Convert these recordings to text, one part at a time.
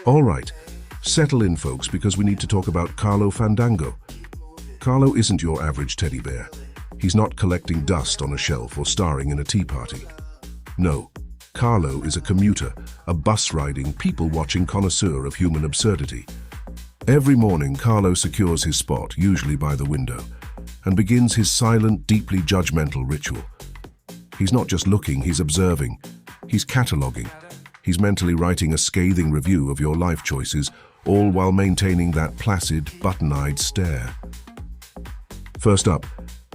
All right, settle in folks because we need to talk about Karlo Fandango. Karlo isn't your average teddy bear. He's not collecting dust on a shelf or starring in a tea party. No, Karlo is a commuter, a bus-riding, people-watching connoisseur of human absurdity. Every morning, Karlo secures his spot, usually by the window, and begins his silent, deeply judgmental ritual. He's not just looking, he's observing. He's cataloguing. He's mentally writing a scathing review of your life choices, all while maintaining that placid, button-eyed stare. First up,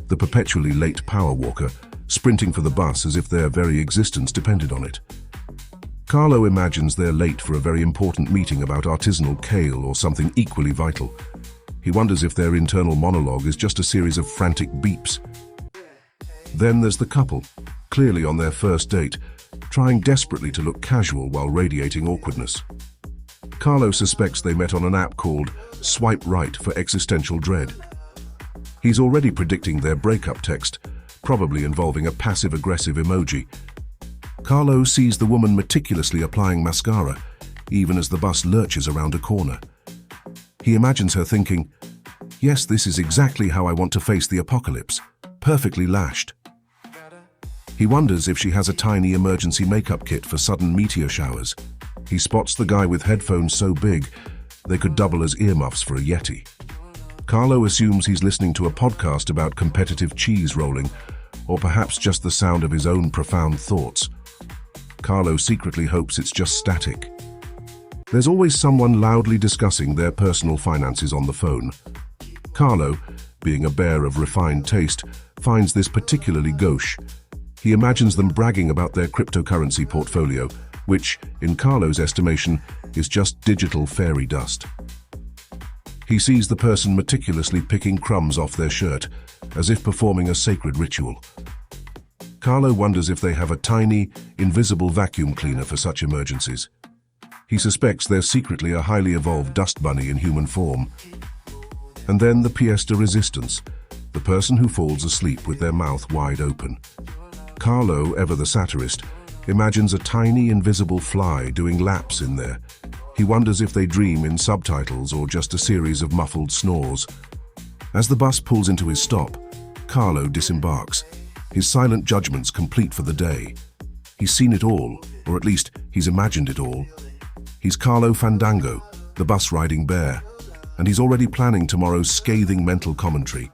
the perpetually late power walker, sprinting for the bus as if their very existence depended on it. Karlo imagines they're late for a very important meeting about artisanal kale or something equally vital. He wonders if their internal monologue is just a series of frantic beeps. Then there's the couple, clearly on their first date, trying desperately to look casual while radiating awkwardness. Karlo suspects they met on an app called Swipe Right for existential dread. He's already predicting their breakup text, probably involving a passive-aggressive emoji. Karlo sees the woman meticulously applying mascara, even as the bus lurches around a corner. He imagines her thinking, "Yes, this is exactly how I want to face the apocalypse, perfectly lashed." He wonders if she has a tiny emergency makeup kit for sudden meteor showers. He spots the guy with headphones so big, they could double as earmuffs for a Yeti. Karlo assumes he's listening to a podcast about competitive cheese rolling, or perhaps just the sound of his own profound thoughts. Karlo secretly hopes it's just static. There's always someone loudly discussing their personal finances on the phone. Karlo, being a bear of refined taste, finds this particularly gauche. He imagines them bragging about their cryptocurrency portfolio, which, in Karlo's estimation, is just digital fairy dust. He sees the person meticulously picking crumbs off their shirt, as if performing a sacred ritual. Karlo wonders if they have a tiny, invisible vacuum cleaner for such emergencies. He suspects they're secretly a highly evolved dust bunny in human form. And then the pièce de résistance, the person who falls asleep with their mouth wide open. Karlo, ever the satirist, imagines a tiny, invisible fly doing laps in there. He wonders if they dream in subtitles or just a series of muffled snores. As the bus pulls into his stop, Karlo disembarks, his silent judgments complete for the day. He's seen it all, or at least he's imagined it all. He's Karlo Fandango, the bus-riding bear, and he's already planning tomorrow's scathing mental commentary.